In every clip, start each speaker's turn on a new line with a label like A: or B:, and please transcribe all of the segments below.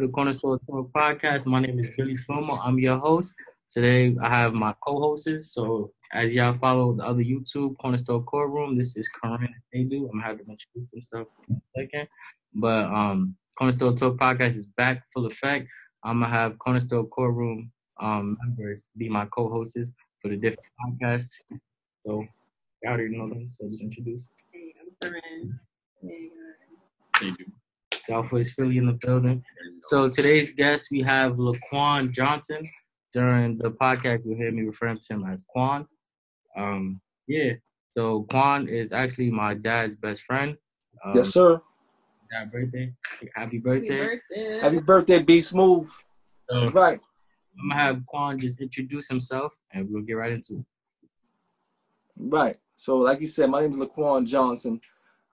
A: the Cornerstone Talk podcast. My name is Billy Filmer. I'm your host. Today, I have my co-hosts. So, as y'all follow the other YouTube, Cornerstone Courtroom, this is Corinne and Adu. I'm going to have them introduce themselves in a second. But Cornerstone Talk podcast is back full effect. I'm going to have Cornerstone Courtroom members be my co-hosts for the different podcasts. So, you already know them, so just introduce.
B: Hey, I'm Corinne. Hey,
A: Thank you. Southwest Philly in the building. So today's guest, we have LaQuon Johnson. During the podcast, you'll hear me referring to him as Quan. So Quan is actually my dad's best friend.
C: Yes, sir.
A: Dad birthday. Happy birthday.
C: Happy birthday, Be Smooth.
A: So,
C: right.
A: I'm going to have Quan just introduce himself, and we'll get right into it.
C: Right. So like you said, my name is LaQuon Johnson.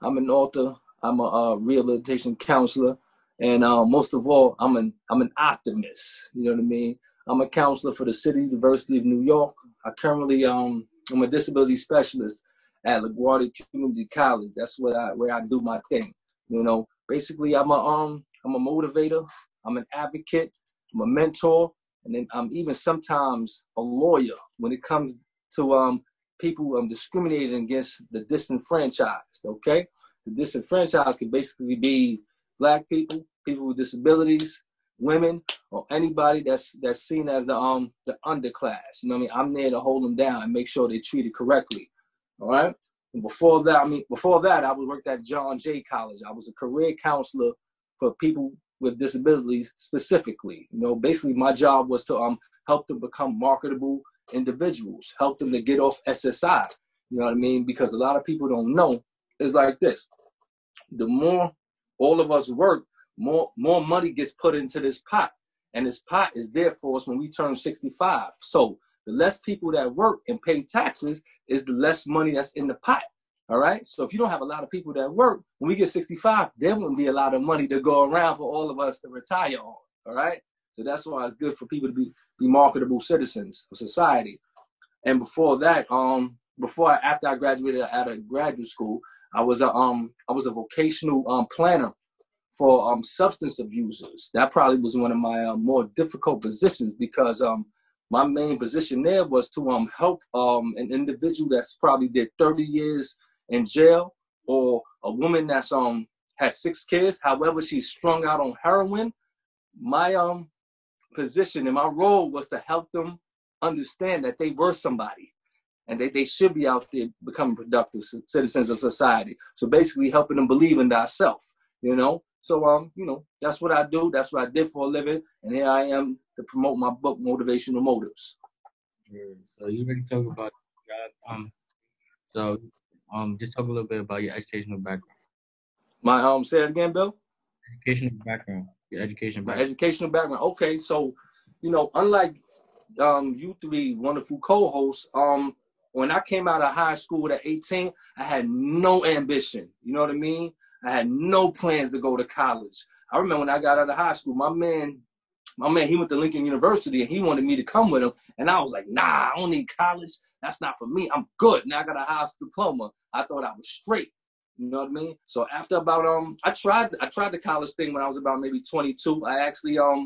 C: I'm an author. I'm a rehabilitation counselor, and most of all, I'm an optimist. You know what I mean? I'm a counselor for the City University of New York. I currently I'm a disability specialist at LaQuon Community College. That's where I do my thing. You know, basically, I'm a motivator. I'm an advocate. I'm a mentor, and then I'm even sometimes a lawyer when it comes to people discriminating against the disenfranchised. Okay. The disenfranchised can basically be Black people, people with disabilities, women, or anybody that's seen as the underclass. You know what I mean? I'm there to hold them down and make sure they're treated correctly. All right. And before that, I worked at John Jay College. I was a career counselor for people with disabilities specifically. You know, basically my job was to help them become marketable individuals, help them to get off SSI. You know what I mean? Because a lot of people don't know. It's like this. The more all of us work, more money gets put into this pot. And this pot is there for us when we turn 65. So the less people that work and pay taxes is the less money that's in the pot. All right? So if you don't have a lot of people that work, when we get 65, there won't be a lot of money to go around for all of us to retire on. All right? So that's why it's good for people to be marketable citizens of society. And before that, after I graduated out of graduate school, I was a vocational planner for substance abusers. That probably was one of my more difficult positions because my main position there was to help an individual that's probably did 30 years in jail, or a woman that's has 6 kids. However, she's strung out on heroin. My position and my role was to help them understand that they were somebody. And they should be out there becoming productive citizens of society. So basically helping them believe in thyself, you know? So, that's what I do. That's what I did for a living. And here I am to promote my book, Motivational Motives.
A: So you already talked about just talk a little bit about your educational background.
C: My, say that again, Bill?
A: Educational background. Your education background.
C: My educational background. Okay, so, unlike you three wonderful co-hosts, when I came out of high school at 18, I had no ambition. You know what I mean? I had no plans to go to college. I remember when I got out of high school, my man, he went to Lincoln University and he wanted me to come with him. And I was like, nah, I don't need college. That's not for me. I'm good. Now I got a high school diploma. I thought I was straight. You know what I mean? So after about, I tried the college thing when I was about maybe 22. I actually, I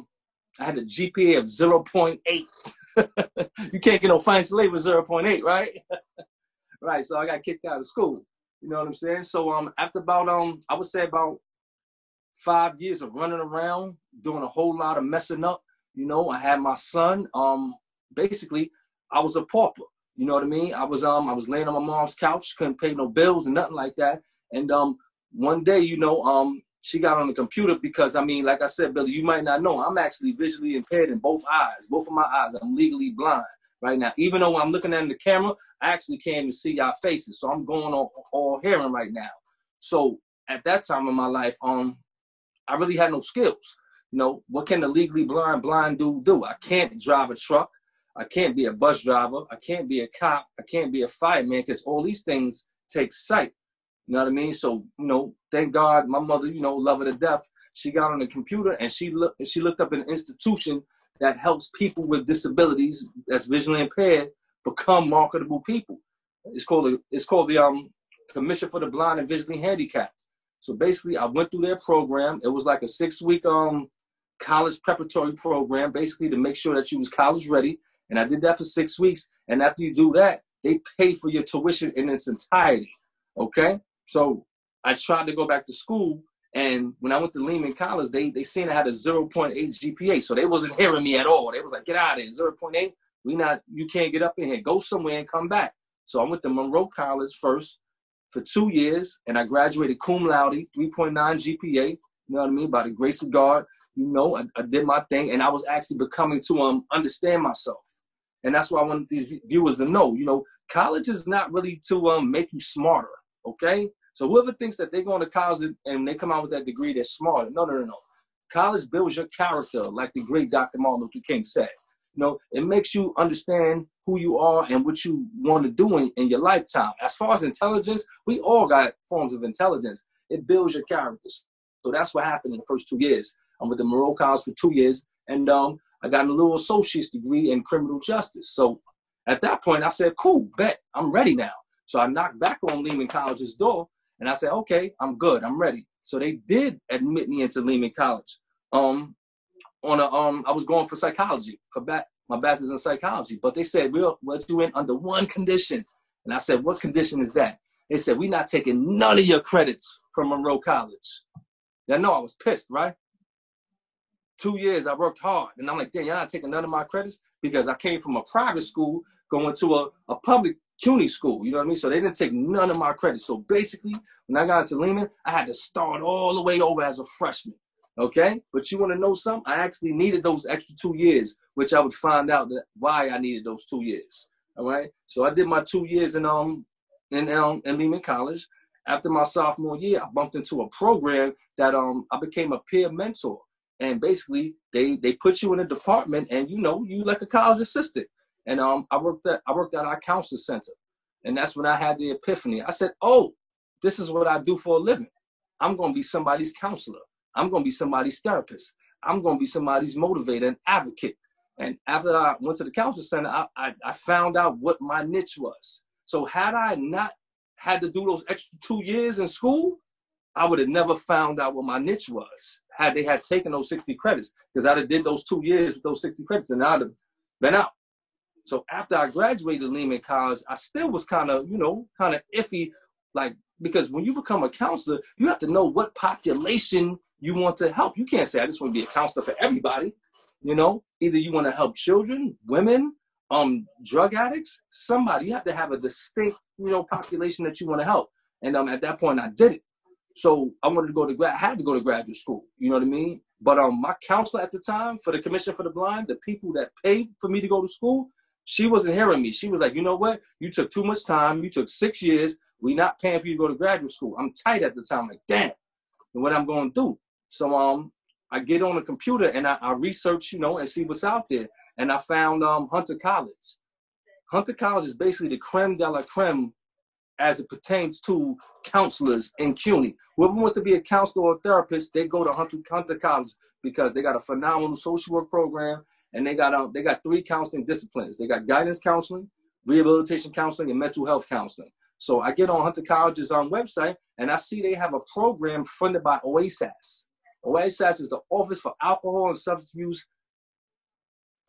C: had a GPA of 0.8. You can't get no financial aid with 0.8, right? Right. So I got kicked out of school. You know what I'm saying? So after about I would say about 5 years of running around, doing a whole lot of messing up, I had my son. Basically, I was a pauper. You know what I mean? I was laying on my mom's couch, couldn't pay no bills and nothing like that. And one day, she got on the computer because, like I said, Billy, you might not know, I'm actually visually impaired in both eyes. Both of my eyes, I'm legally blind right now. Even though I'm looking at the camera, I actually can't even see y'all faces. So I'm going all hearing right now. So at that time in my life, I really had no skills. What can a legally blind dude do? I can't drive a truck. I can't be a bus driver. I can't be a cop. I can't be a fireman because all these things take sight. You know what I mean? So, thank God my mother, love her to death. She got on the computer and she looked up an institution that helps people with disabilities that's visually impaired become marketable people. It's called the Commission for the Blind and Visually Handicapped. So basically I went through their program. It was like a 6-week college preparatory program, basically to make sure that you was college ready. And I did that for 6 weeks. And after you do that, they pay for your tuition in its entirety. Okay? So I tried to go back to school. And when I went to Lehman College, they seen I had a 0.8 GPA. So they wasn't hearing me at all. They was like, get out of here, 0.8. You can't get up in here. Go somewhere and come back. So I went to Monroe College first for 2 years, and I graduated cum laude, 3.9 GPA. You know what I mean? By the grace of God, you know, I did my thing, and I was actually becoming to understand myself. And that's why I want these viewers to know, you know, college is not really to make you smarter, okay? So whoever thinks that they're going to college and they come out with that degree, they're smarter. No. College builds your character, like the great Dr. Martin Luther King said. You know, it makes you understand who you are and what you want to do in your lifetime. As far as intelligence, we all got forms of intelligence. It builds your character. So that's what happened in the first 2 years. I'm with the Monroe College for 2 years, and I got a little associate's degree in criminal justice. So at that point, I said, cool, bet, I'm ready now. So I knocked back on Lehman College's door, and I said, okay, I'm good, I'm ready. So they did admit me into Lehman College. I was going for psychology, my bachelor's in psychology, but they said, we'll let you in under one condition. And I said, what condition is that? They said, we're not taking none of your credits from Monroe College. Y'all know I was pissed, right? 2 years, I worked hard. And I'm like, damn, y'all not taking none of my credits? Because I came from a private school going to a public CUNY school, you know what I mean? So they didn't take none of my credits. So basically, when I got into Lehman, I had to start all the way over as a freshman. Okay, but you want to know something? I actually needed those extra 2 years, which I would find out why I needed those 2 years. All right, so I did my 2 years in Lehman College. After my sophomore year, I bumped into a program that I became a peer mentor, and basically they put you in a department, and you like a college assistant. And I worked at our counseling center, and that's when I had the epiphany. I said, oh, this is what I do for a living. I'm gonna be somebody's counselor. I'm going to be somebody's therapist. I'm going to be somebody's motivator and advocate. And after I went to the counseling center, I found out what my niche was. So had I not had to do those extra 2 years in school, I would have never found out what my niche was had they had taken those 60 credits, because I'd have did those 2 years with those 60 credits and I'd have been out. So after I graduated Lehman College, I still was kind of iffy, because when you become a counselor, you have to know what population you want to help. You can't say, I just want to be a counselor for everybody. Either you want to help children, women, drug addicts, somebody. You have to have a distinct, population that you want to help. And at that point, I did it. So I wanted to I had to go to graduate school. You know what I mean? But my counselor at the time for the Commission for the Blind, the people that paid for me to go to school, she wasn't hearing me. She was like, you know what? You took too much time. You took 6 years. We're not paying for you to go to graduate school. I'm tight at the time. Like, damn. And what I'm going to do? So I get on the computer and I research, and see what's out there. And I found Hunter College. Hunter College is basically the creme de la creme as it pertains to counselors in CUNY. Whoever wants to be a counselor or a therapist, they go to Hunter College because they got a phenomenal social work program. And they got 3 counseling disciplines. They got guidance counseling, rehabilitation counseling, and mental health counseling. So I get on Hunter College's website, and I see they have a program funded by OASAS. OASAS is the Office for Alcohol and Substance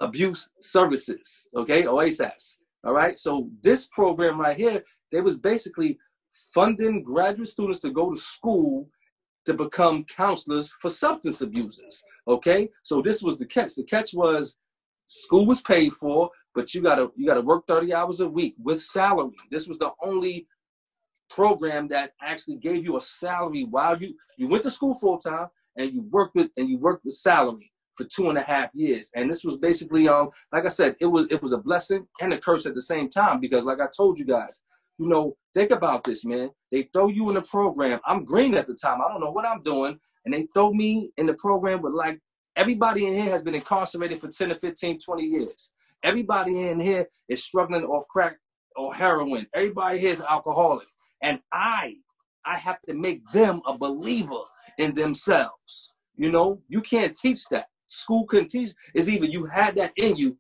C: Abuse Services, okay, OASAS. All right, so this program right here, they was basically funding graduate students to go to school to become counselors for substance abusers, okay? So this was the catch. The catch was school was paid for, but you gotta work 30 hours a week with salary. This was the only program that actually gave you a salary while you went to school full time and you worked with salary for 2.5 years. And this was basically like I said, it was a blessing and a curse at the same time, because like I told you guys, think about this, man. They throw you in the program. I'm green at the time. I don't know what I'm doing. And they throw me in the program with everybody in here has been incarcerated for 10 to 15, 20 years. Everybody in here is struggling off crack or heroin. Everybody here is alcoholic. And I have to make them a believer in themselves. You can't teach that. School couldn't teach. It's either you had that in you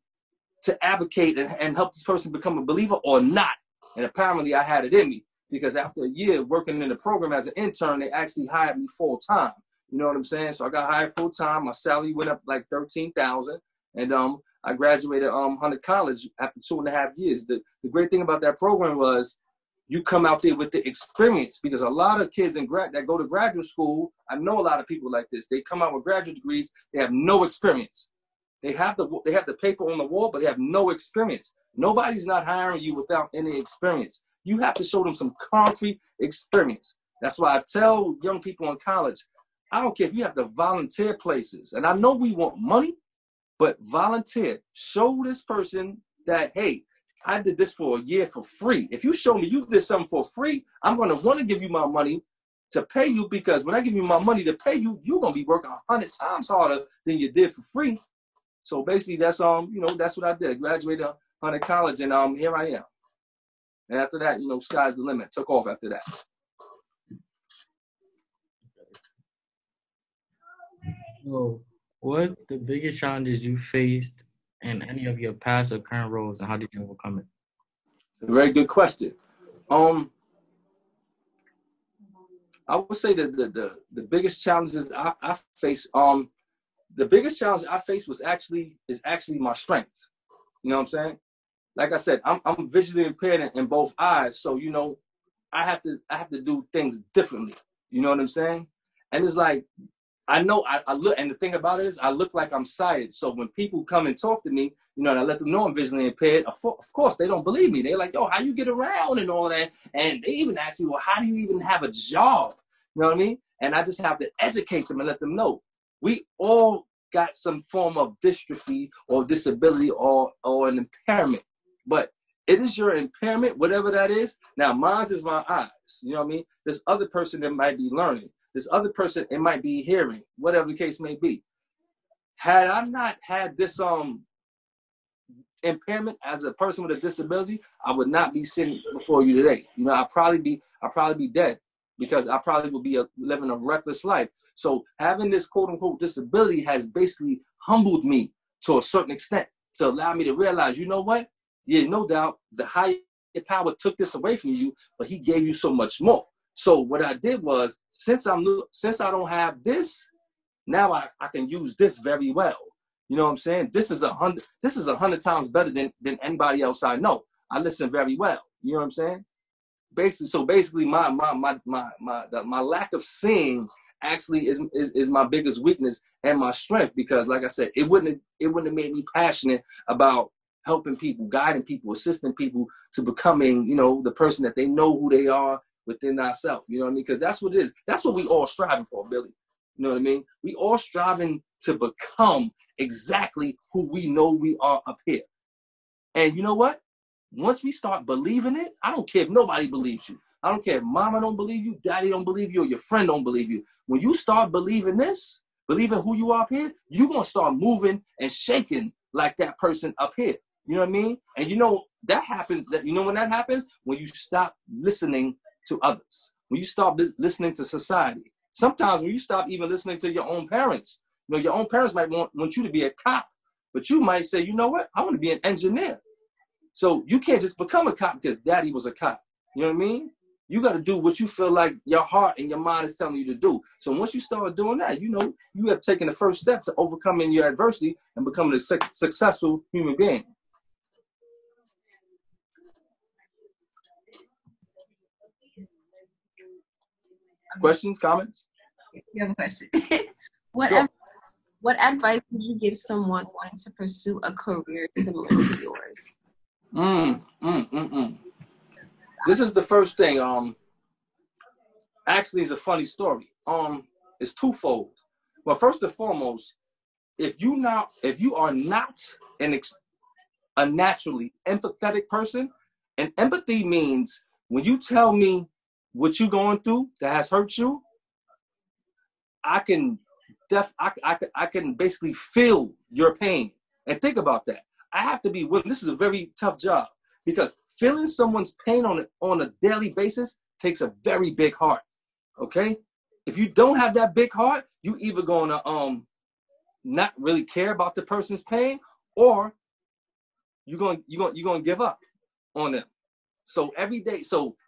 C: to advocate and help this person become a believer or not. And apparently I had it in me, because after a year working in the program as an intern, they actually hired me full time. You know what I'm saying? So I got hired full time. My salary went up like $13,000, and I graduated Hunter College after 2.5 years. The great thing about that program was you come out there with the experience, because a lot of kids that go to graduate school, I know a lot of people like this. They come out with graduate degrees, they have no experience. They have the paper on the wall, but they have no experience. Nobody's not hiring you without any experience. You have to show them some concrete experience. That's why I tell young people in college, I don't care if you have to volunteer places. And I know we want money, but volunteer. Show this person that, hey, I did this for a year for free. If you show me you did something for free, I'm going to want to give you my money to pay you, because when I give you my money to pay you, you're going to be working 100 times harder than you did for free. So basically, that's that's what I did. I graduated Hunter College, and here I am. And after that, sky's the limit. Took off after that.
A: So, what's the biggest challenges you faced in any of your past or current roles, and how did you overcome it?
C: It's a very good question. I would say that the biggest challenges I face, the biggest challenge I faced is actually my strengths. You know what I'm saying? Like I said, I'm visually impaired in both eyes, so I have to do things differently. You know what I'm saying? And it's like, I know I look, and the thing about it is I look like I'm sighted. So when people come and talk to me, and I let them know I'm visually impaired, of course they don't believe me. They're like, yo, how you get around and all that? And they even ask me, well, how do you even have a job? You know what I mean? And I just have to educate them and let them know. We all got some form of dystrophy or disability or an impairment. But it is your impairment, whatever that is. Now, mine is my eyes. You know what I mean? This other person that might be learning. This other person, it might be hearing, whatever the case may be. Had I not had this impairment as a person with a disability, I would not be sitting before you today. I'd probably be dead, because I probably would be living a reckless life. So having this quote unquote disability has basically humbled me to a certain extent, to allow me to realize, you know what? Yeah, no doubt the higher power took this away from you, but he gave you so much more. So what I did was, since I don't have this, now I can use this very well. You know what I'm saying? This is 100 times better than anybody else I know. I listen very well. You know what I'm saying? Basically, my lack of seeing actually is my biggest weakness and my strength, because like I said, it wouldn't have made me passionate about helping people, guiding people, assisting people to becoming, the person that they know who they are within ourselves. You know what I mean? Because that's what it is. That's what we all striving for, Billy. You know what I mean? We all striving to become exactly who we know we are up here. And you know what? Once we start believing it, I don't care if nobody believes you. I don't care if mama don't believe you, daddy don't believe you, or your friend don't believe you. When you start believing this, believing who you are up here, you're going to start moving and shaking like that person up here. You know what I mean? And that happens, when that happens? When you stop listening to others. When you stop listening to society. Sometimes when you stop even listening to your own parents. Your own parents might want you to be a cop, but you might say, you know what? I want to be an engineer. So you can't just become a cop because daddy was a cop. You know what I mean? You got to do what you feel like your heart and your mind is telling you to do. So once you start doing that, you have taken the first step to overcoming your adversity and becoming a successful human being. Questions, comments?
B: You have a question.
C: Sure.
B: What advice would you give someone wanting to pursue a career similar to yours?
C: This is the first thing. Actually, it's a funny story. It's twofold. Well, first and foremost, if you are not a naturally empathetic person, and empathy means when you tell me what you're going through that has hurt you, I can basically feel your pain. And think about that. I have to be willing. This is a very tough job, because feeling someone's pain on a daily basis takes a very big heart. Okay? If you don't have that big heart, you either gonna not really care about the person's pain, or you're gonna give up on them. So every day,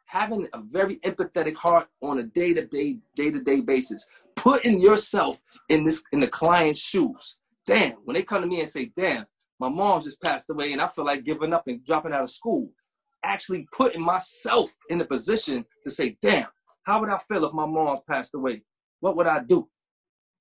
C: having a very empathetic heart on a day-to-day basis. putting yourself in the client's shoes. Damn, when they come to me and say, damn, my mom just passed away and I feel like giving up and dropping out of school. Actually putting myself in the position to say, damn, how would I feel if my mom's passed away? What would I do?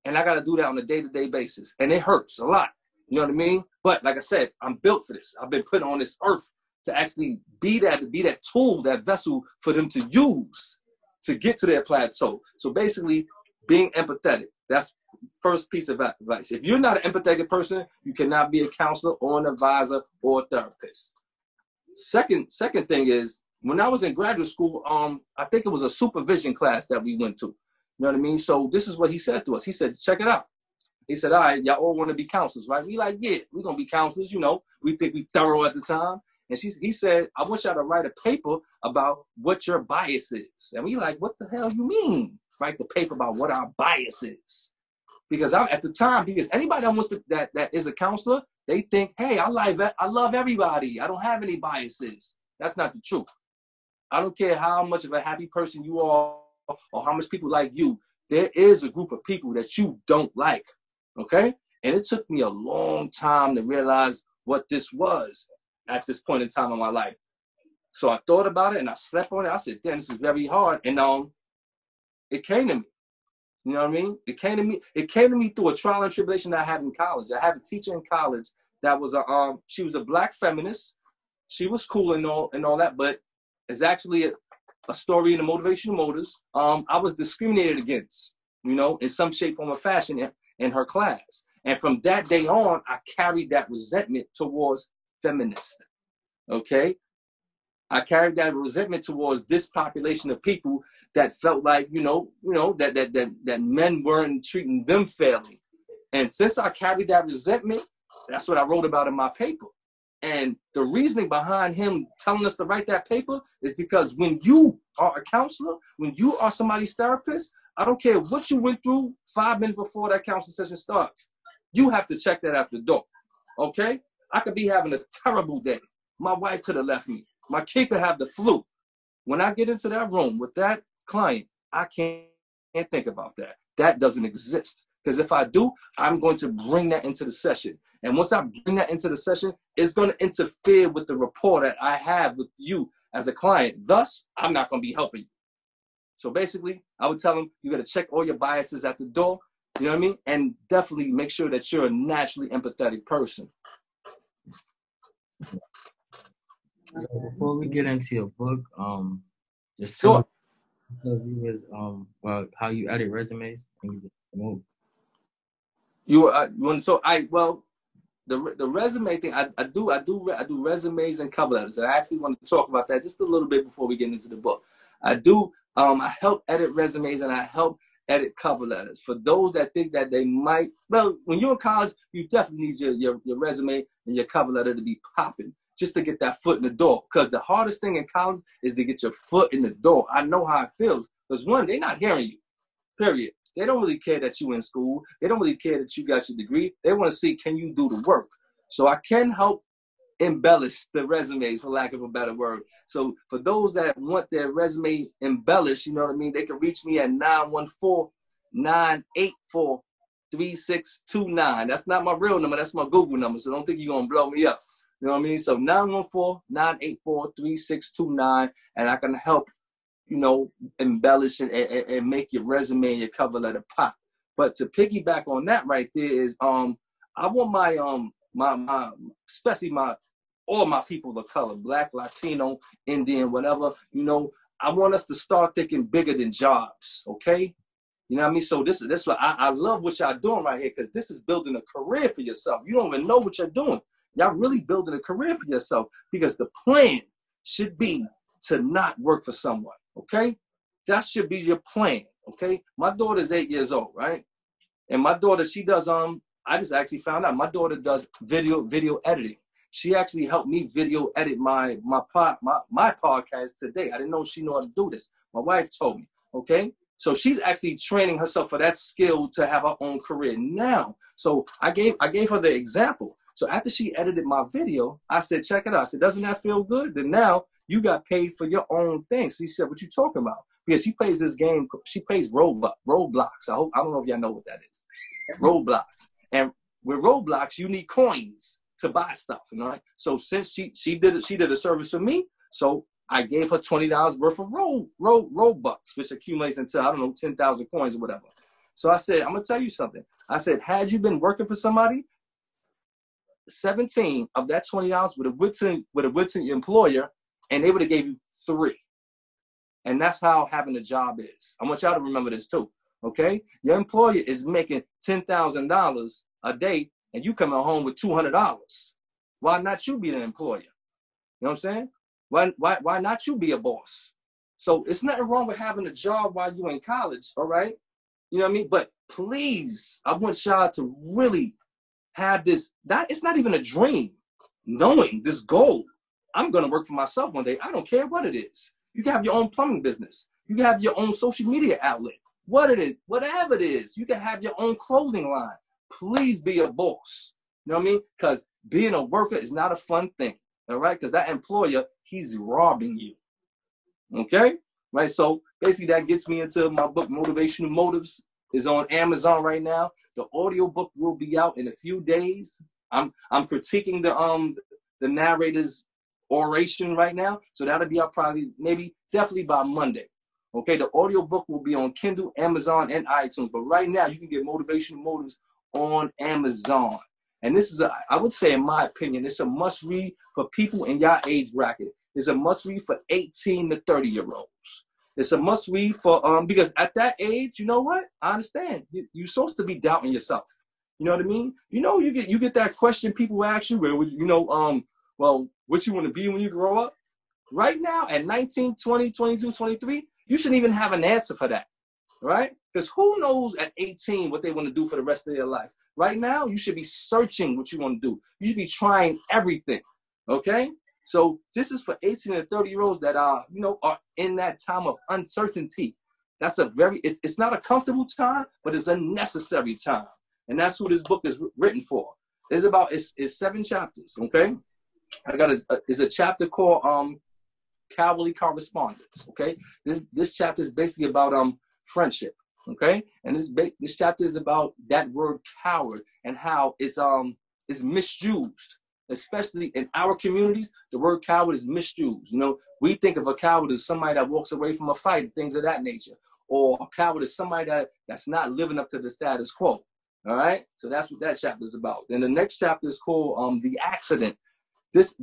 C: And I got to do that on a day-to-day basis. And it hurts a lot. You know what I mean? But like I said, I'm built for this. I've been put on this earth to actually be that tool, that vessel for them to use to get to their plateau. So basically, being empathetic. That's first piece of advice. If you're not an empathetic person, you cannot be a counselor or an advisor or a therapist. Second thing is, when I was in graduate school, I think it was a supervision class that we went to. You know what I mean? So this is what he said to us. He said, check it out. He said, all right, y'all all want to be counselors, right? We like, yeah, we're going to be counselors, you know. We think we thorough at the time. And he said, I want y'all to write a paper about what your bias is. And we like, what the hell you mean? Write the paper about what our bias is. Because at the time, because anybody that wants that is a counselor, they think, hey, I love everybody. I don't have any biases. That's not the truth. I don't care how much of a happy person you are or how much people like you. There is a group of people that you don't like, okay? And it took me a long time to realize what this was at this point in time in my life. So I thought about it and I slept on it. I said, damn, this is very hard. And it came to me. You know what I mean? It came to me through a trial and tribulation that I had in college. I had a teacher in college that was she was a black feminist. She was cool and all that, but it's actually a story in the Motivational Motives. I was discriminated against, you know, in some shape, form, or fashion in her class. And from that day on, I carried that resentment towards feminists. Okay? I carried that resentment towards this population of people that felt like, that men weren't treating them fairly. And since I carried that resentment, that's what I wrote about in my paper. And the reasoning behind him telling us to write that paper is because when you are a counselor, when you are somebody's therapist, I don't care what you went through 5 minutes before that counseling session starts. You have to check that out the door, okay? I could be having a terrible day. My wife could have left me. My kid could have the flu. When I get into that room with that client, I can't think about that. That doesn't exist. Because if I do, I'm going to bring that into the session. And once I bring that into the session, it's going to interfere with the rapport that I have with you as a client. Thus, I'm not going to be helping you. So basically, I would tell them, you got to check all your biases at the door. You know what I mean? And definitely make sure that you're a naturally empathetic person.
A: So before we get into your book, just tell the viewers about how you edit resumes and you just promote.
C: The resume thing, I do resumes and cover letters, and I actually want to talk about that just a little bit before we get into the book. I help edit resumes and I help edit cover letters. For those that think that they might, when you're in college, you definitely need your resume and your cover letter to be popping just to get that foot in the door. Because the hardest thing in college is to get your foot in the door. I know how it feels. Because one, they're not hearing you, period. They don't really care that you're in school. They don't really care that you got your degree. They want to see, can you do the work? So I can help embellish the resumes, for lack of a better word. So for those that want their resume embellished, you know what I mean, they can reach me at 914-984-3629. That's not my real number. That's my Google number. So don't think you're going to blow me up. You know what I mean? So 914-984-3629. And I can help, embellish and make your resume and your cover letter pop. But to piggyback on that right there is, I want especially all my people of color, Black, Latino, Indian, whatever, I want us to start thinking bigger than jobs, okay? You know what I mean? So this is what I love what y'all doing right here, because this is building a career for yourself. You don't even know what you're doing. Y'all really building a career for yourself, because the plan should be to not work for someone, okay? That should be your plan, okay? My daughter's 8 years old, right? And my daughter, she does, I just actually found out, my daughter does video editing. She actually helped me video edit my podcast today. I didn't know she knew how to do this. My wife told me, okay? So she's actually training herself for that skill to have her own career now. So I gave her the example. So after she edited my video, I said, check it out. I said, doesn't that feel good? Then now you got paid for your own thing. So she said, what you talking about? because she plays this game. She plays Roblox. I don't know if y'all know what that is. Roblox. And with Roblox, you need coins to buy stuff, you know. Right? So since she did a service for me, so I gave her $20 worth of Robux, which accumulates into, I don't know, 10,000 coins or whatever. So I said, I'm gonna tell you something. I said, had you been working for somebody, 17 of that $20 would have went to your employer, and they would have gave you 3. And that's how having a job is. I want y'all to remember this too. Okay, your employer is making $10,000 a day, and you coming home with $200. Why not you be the employer? You know what I'm saying? Why not you be a boss? So it's nothing wrong with having a job while you're in college, all right? You know what I mean? But please, I want y'all to really have this. That it's not even a dream. Knowing this goal, I'm gonna work for myself one day. I don't care what it is. You can have your own plumbing business. You can have your own social media outlet. What it is, whatever it is, you can have your own clothing line. Please be a boss. You know what I mean? Because being a worker is not a fun thing. All right? Because that employer, he's robbing you. Okay? Right? So basically that gets me into my book, Motivational Motives. Is on Amazon right now. The audiobook will be out in a few days. I'm critiquing the narrator's oration right now. So that'll be out probably, definitely by Monday. Okay, the audiobook will be on Kindle, Amazon, and iTunes. But right now, you can get Motivational Motives on Amazon. And this is, I would say, in my opinion, it's a must-read for people in your age bracket. It's a must-read for 18 to 30-year-olds. It's a must-read for, because at that age, you know what? I understand. You're supposed to be doubting yourself. You know what I mean? You know, you get that question people ask you, well, what you want to be when you grow up? Right now, at 19, 20, 22, 23, you shouldn't even have an answer for that, right? Because who knows at 18 what they want to do for the rest of their life? Right now, you should be searching what you want to do. You should be trying everything, okay? So this is for 18 and 30-year-olds that are in that time of uncertainty. That's it's not a comfortable time, but it's a necessary time. And that's what this book is written for. It's 7 chapters, okay? I got it's a chapter called Cowardly Correspondence, okay? This chapter is basically about friendship, okay? And this chapter is about that word coward and how it's misused. Especially in our communities, the word coward is misused. You know, we think of a coward as somebody that walks away from a fight and things of that nature. Or a coward is somebody that's not living up to the status quo. All right? So that's what that chapter is about. Then the next chapter is called The Accident. This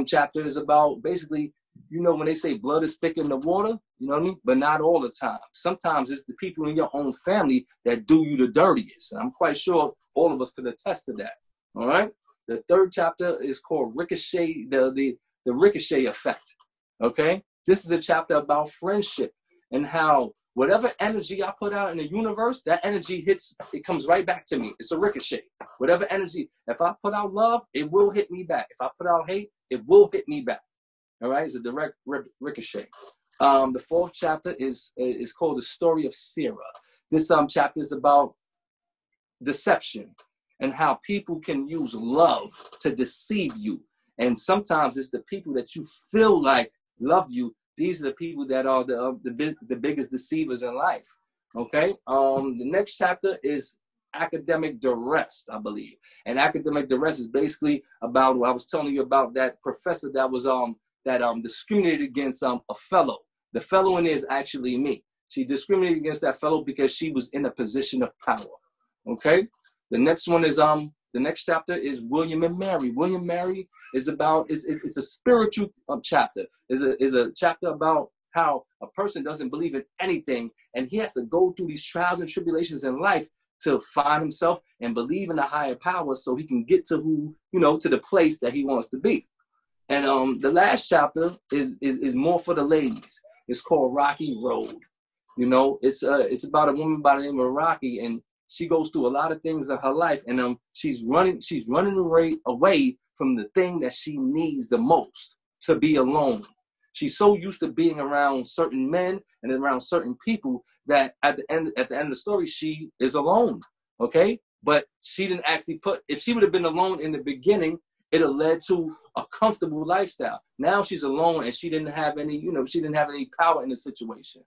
C: chapter is about basically, when they say blood is thick in the water, you know what I mean? But not all the time. Sometimes it's the people in your own family that do you the dirtiest. And I'm quite sure all of us could attest to that. All right? The third chapter is called Ricochet, the Ricochet Effect, okay? This is a chapter about friendship and how whatever energy I put out in the universe, that energy it comes right back to me. It's a ricochet. Whatever energy, if I put out love, it will hit me back. If I put out hate, it will hit me back, all right? It's a direct ricochet. The fourth chapter is called The Story of Sarah. This chapter is about deception and how people can use love to deceive you. And sometimes it's the people that you feel like love you. These are the people that are the biggest deceivers in life. Okay. The next chapter is academic duress, I believe. And academic duress is basically about what I was telling you about, that professor that was discriminated against a fellow. The fellow in there is actually me. She discriminated against that fellow because she was in a position of power. Okay. The next one is the next chapter is William and Mary. William and Mary is about it's a spiritual chapter. Is a chapter about how a person doesn't believe in anything and he has to go through these trials and tribulations in life to find himself and believe in a higher power so he can get to to the place that he wants to be. And the last chapter is more for the ladies. It's called Rocky Road. It's about a woman by the name of Rocky, and she goes through a lot of things in her life, and she's running away from the thing that she needs the most, to be alone. She's so used to being around certain men and around certain people that at the end of the story, she is alone. Okay, but she didn't actually if she would have been alone in the beginning, it would have led to a comfortable lifestyle. Now she's alone and she didn't have any power in the situation.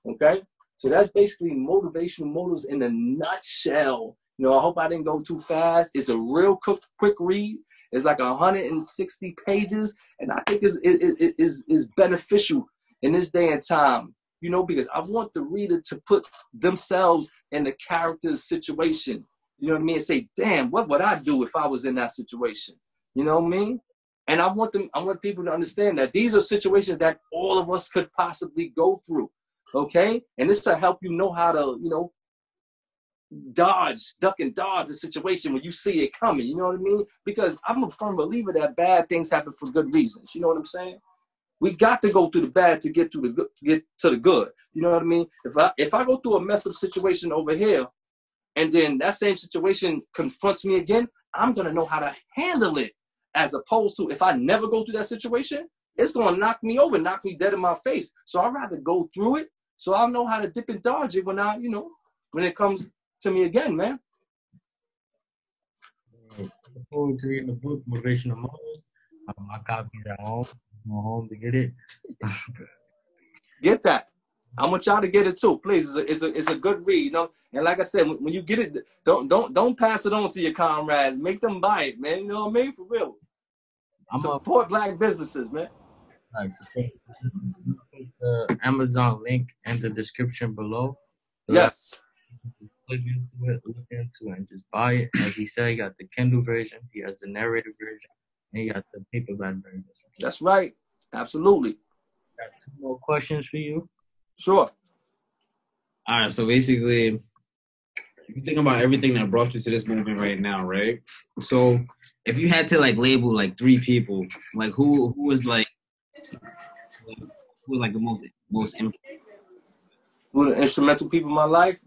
C: Okay? So that's basically motivational motives in a nutshell. I hope I didn't go too fast. It's a real quick read. It's like 160 pages, and I think is beneficial in this day and time, because I want the reader to put themselves in the character's situation, you know what I mean, and say, damn, what would I do if I was in that situation? You know what I mean? And I want people to understand that these are situations that all of us could possibly go through, okay? And this will help you know how to, duck and dodge the situation when you see it coming, you know what I mean? Because I'm a firm believer that bad things happen for good reasons, you know what I'm saying? We got to go through the bad to get to the good, you know what I mean? If I go through a messed up situation over here, and then that same situation confronts me again, I'm gonna know how to handle it, as opposed to if I never go through that situation, it's gonna knock me over, knock me dead in my face. So I'd rather go through it so I'll know how to dip and dodge it when it comes to me again, man.
A: Look forward to reading the book, Motivational Motives. My copies at home. I'm home to get it.
C: Get that. I want y'all to get it too, please. It's a good read, And like I said, when you get it, don't pass it on to your comrades. Make them buy it, man. You know what I mean? For real. Support Black businesses, man.
A: Right, so put the Amazon link in the description below. So
C: yes.
A: Click into it, look into it, and just buy it. As he said, he got the Kindle version, he has the narrated version, and he got the paperback version.
C: That's right. Absolutely.
A: Got 2 more questions for you.
C: Sure.
D: All right. So basically, you think about everything that brought you to this moment right now, right? So if you had to label 3 people, who was the most important?
C: Who are the instrumental people in my life?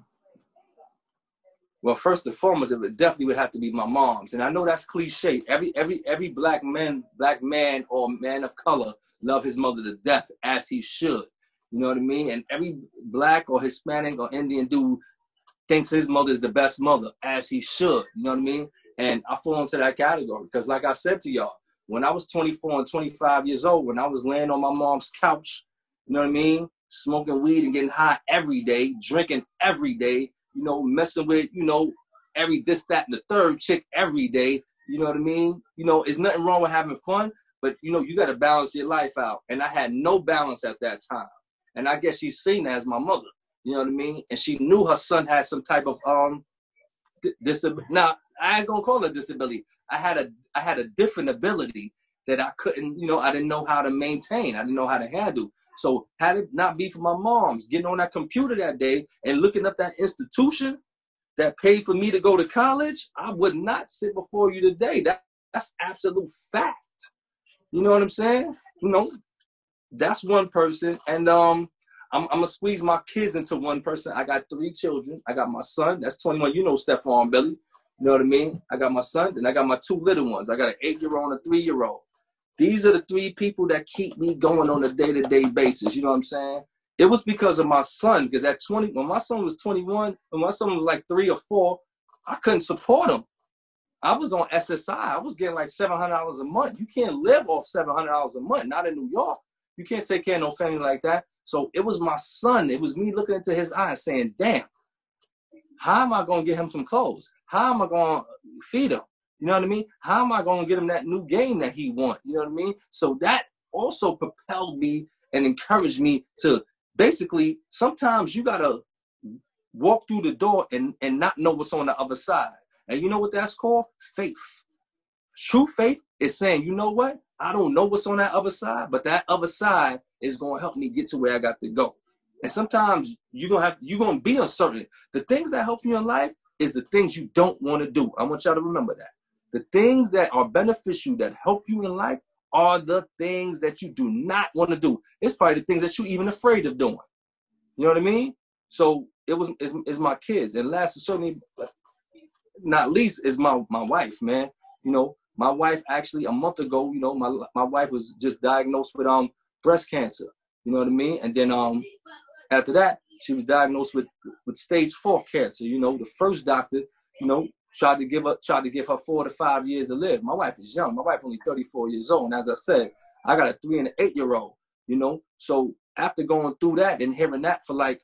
C: Well, first and foremost, it definitely would have to be my moms. And I know that's cliche. Every black man or man of color love his mother to death, as he should. You know what I mean? And every black or Hispanic or Indian dude thinks his mother is the best mother, as he should. You know what I mean? And I fall into that category because, like I said to y'all, when I was 24 and 25 years old, when I was laying on my mom's couch, you know what I mean, smoking weed and getting high every day, drinking every day, messing with, every this, that, and the third chick every day, you know what I mean? There's nothing wrong with having fun, but, you got to balance your life out. And I had no balance at that time. And I guess she's seen that as my mother, you know what I mean? And she knew her son had some type of disability. Now, I ain't gonna call it a disability. I had a different ability that I couldn't, I didn't know how to maintain. I didn't know how to handle. So had it not be for my mom's getting on that computer that day and looking up that institution that paid for me to go to college, I would not sit before you today. That's absolute fact. You know what I'm saying? That's one person. And I'm gonna squeeze my kids into one person. I got 3 children. I got my son, that's 21. Stephon Billy. You know what I mean? I got my son, and I got my 2 little ones. I got an 8-year-old and a 3-year-old. These are the 3 people that keep me going on a day-to-day basis. You know what I'm saying? It was because of my son, because when my son was 21, when my son was like 3 or 4, I couldn't support him. I was on SSI. I was getting like $700 a month. You can't live off $700 a month, not in New York. You can't take care of no family like that. So it was my son. It was me looking into his eyes saying, damn, how am I going to get him some clothes? How am I going to feed him? You know what I mean? How am I going to get him that new game that he wants? You know what I mean? So that also propelled me and encouraged me to basically, sometimes you got to walk through the door and not know what's on the other side. And you know what that's called? Faith. True faith is saying, you know what? I don't know what's on that other side, but that other side is going to help me get to where I got to go. And sometimes you're going to be uncertain. The things that help you in life is the things you don't want to do. I want y'all to remember that. The things that are beneficial, that help you in life, are the things that you do not want to do. It's probably the things that you're even afraid of doing. You know what I mean? So it's my kids. And last and certainly not least is my wife, man. My wife actually a month ago, my wife was just diagnosed with breast cancer. You know what I mean? And then after that, she was diagnosed with stage 4 cancer. The first doctor, tried to give her 4 to 5 years to live. My wife is young. My wife only 34 years old. And as I said, I got a 3 and an 8-year-old, So after going through that and hearing that for like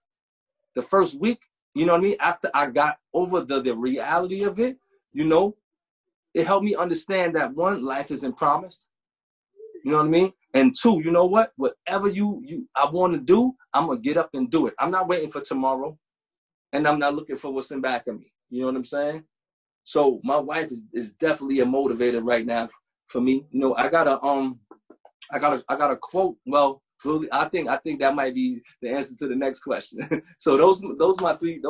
C: the first week, you know what I mean? After I got over the reality of it, you know, it helped me understand that one, life isn't promised. You know what I mean? And two, you know what? Whatever I want to do, I'm going to get up and do it. I'm not waiting for tomorrow, and I'm not looking for what's in back of me. You know what I'm saying? So my wife is definitely a motivator right now for me. You know, I got a quote. Well, really, I think that might be the answer to the next question. So those my three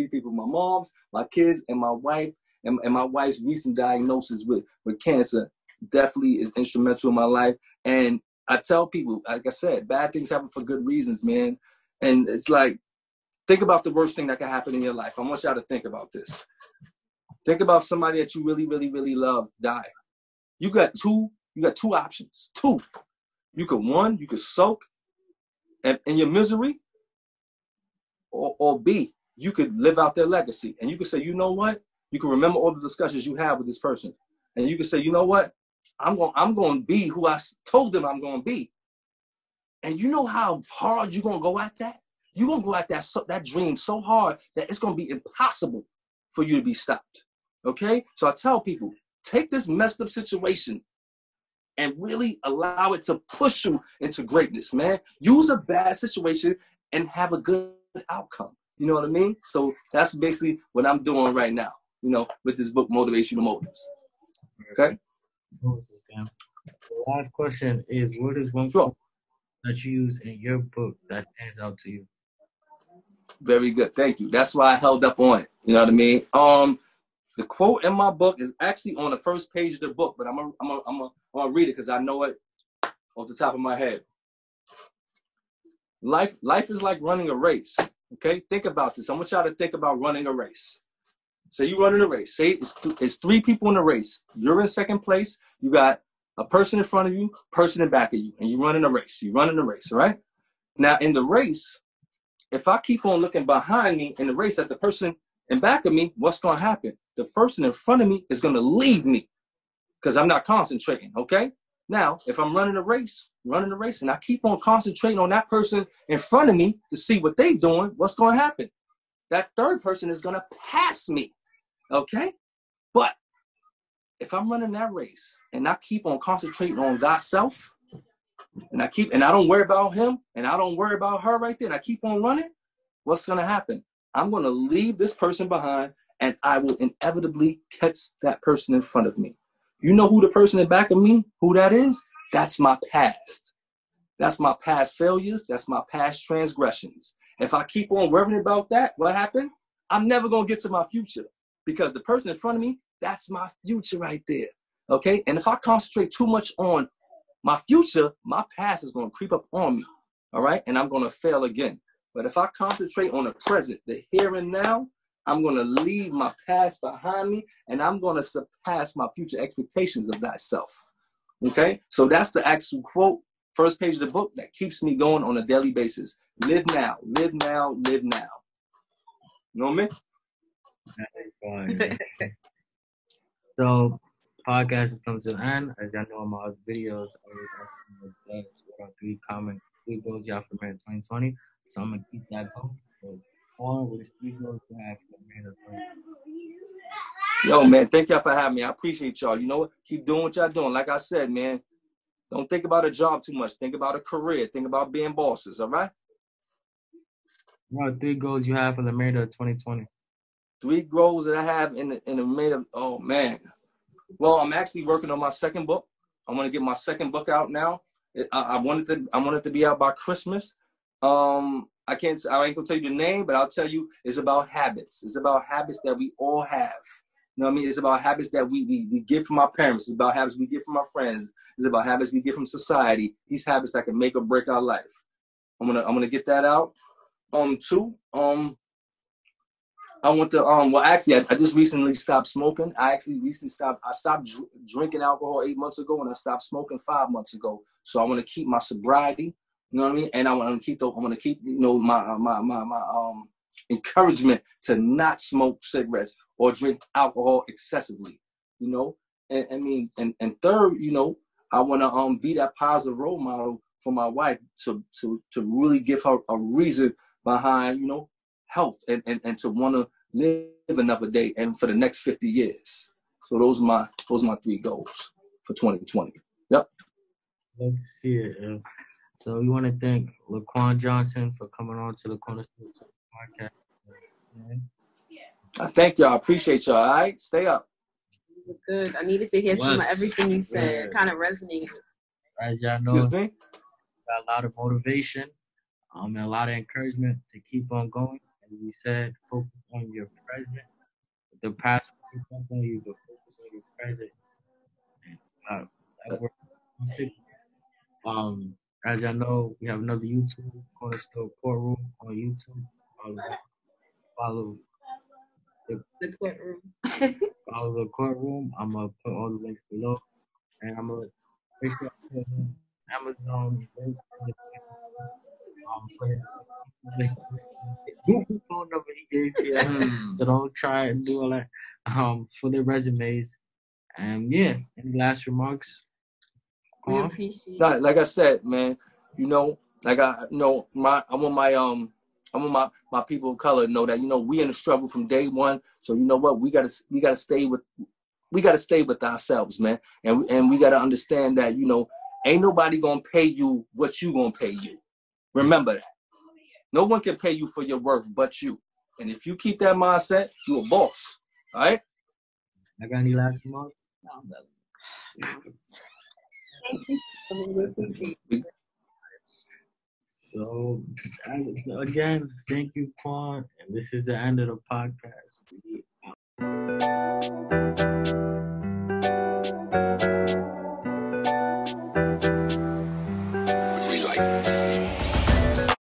C: people: my moms, my kids, and my wife. And my wife's recent diagnosis with cancer definitely is instrumental in my life. And I tell people, like I said, bad things happen for good reasons, man. And it's like, think about the worst thing that can happen in your life. I want y'all to think about this. Think about somebody that you really, really, really love die. You got two options. Two. You could sulk in your misery, or B, you could live out their legacy. And you could say, you know what? You can remember all the discussions you had with this person. And you can say, you know what? I'm going to be who I told them I'm going to be. And you know how hard you're going to go at that? You're going to go at that dream so hard that it's going to be impossible for you to be stopped. Okay? So I tell people, take this messed up situation and really allow it to push you into greatness, man. Use a bad situation and have a good outcome. You know what I mean? So that's basically what I'm doing right now, you know, with this book, Motivational Motives. Okay?
A: The last question is, what is one quote that you use in your book that stands out to you?
C: Very good. Thank you. That's why I held up on it. You know what I mean? The quote in my book is actually on the first page of the book, but I'm gonna read it because I know it off the top of my head. Life is like running a race. Okay? Think about this. I want y'all to think about running a race. Say you're running a race. Say it's three people in the race. You're in second place. You got a person in front of you, person in back of you, and you're running a race. You're running a race, all right? Now, in the race, if I keep on looking behind me in the race at the person in back of me, what's going to happen? The person in front of me is going to leave me because I'm not concentrating, okay? Now, if I'm running a race, and I keep on concentrating on that person in front of me to see what they're doing, what's going to happen? That third person is going to pass me, okay? But if I'm running that race and I keep on concentrating on thyself, and I don't worry about him, and I don't worry about her right there, and I keep on running, what's going to happen? I'm going to leave this person behind, and I will inevitably catch that person in front of me. You know who the person in back of me, who that is? That's my past. That's my past failures. That's my past transgressions. If I keep on worrying about that, what happened? I'm never going to get to my future because the person in front of me, that's my future right there. Okay? And if I concentrate too much on my future, my past is going to creep up on me. All right? And I'm going to fail again. But if I concentrate on the present, the here and now, I'm going to leave my past behind me and I'm going to surpass my future expectations of thyself. Okay? So that's the actual quote, first page of the book that keeps me going on a daily basis. Live now, live now, live now. You know what I mean?
A: So, podcast has come to an end. As y'all know in my other videos, I was asking the guests what are three goals y'all for Married 2020. So I'm gonna keep that going. So, what is three goals you have for Married 2020?
C: Yo, man, thank y'all for having me. I appreciate y'all. You know what? Keep doing what y'all doing. Like I said, man, don't think about a job too much. Think about a career. Think about being bosses, all right?
A: What are three goals you have for the Married 2020?
C: Three goals that I have in the made of, oh, man. Well, I'm actually working on my second book. I want to get my second book out now. I want it to be out by Christmas. I ain't gonna tell you the name, but I'll tell you it's about habits. It's about habits that we all have. You know what I mean? It's about habits that we get from our parents. It's about habits we get from our friends. It's about habits we get from society. These habits that can make or break our life. I'm gonna get that out. Two. I want to well, actually, I just recently stopped smoking. I stopped drinking alcohol 8 months ago, and I stopped smoking 5 months ago. So I want to keep my sobriety. You know what I mean? And I want to keep you know my encouragement to not smoke cigarettes or drink alcohol excessively. You know, and third, you know, I want to be that positive role model for my wife to really give her a reason behind, you know, health and to want to live another day and for the next 50 years. So those are my 3 goals for 2020. Yep.
A: Let's see it. So we want to thank LaQuon Johnson for coming on to the Cornerstone podcast.
C: I thank y'all. I appreciate y'all. All right, stay up.
B: It was good. I needed to hear some of everything you said. It kind of resonated.
A: As y'all know,
C: Excuse me?
A: got a lot of motivation and a lot of encouragement to keep on going. As he said, focus on your present. The past will come on you, but focus on your present. And, that works. As y'all know, we have another YouTube, Cornerstone Courtroom on YouTube. Follow
B: the courtroom.
A: Follow the courtroom. I'm gonna put all the links below, and I'm gonna make sure I put his Amazon link in the Google phone number he gave you. So don't try and do all that. For their resumes. And yeah, any last remarks?
B: We appreciate
C: it. Like I said, man, you know, like I want my people of color to know that, you know, we in the struggle from day one. So you know what, we gotta stay with ourselves, man. And we gotta understand that, you know, ain't nobody gonna pay you what you gonna pay you. Remember that. No one can pay you for your worth but you. And if you keep that mindset, you a boss. All right?
A: I got any last remarks? So, again, thank you, Quan. And this is the end of the podcast.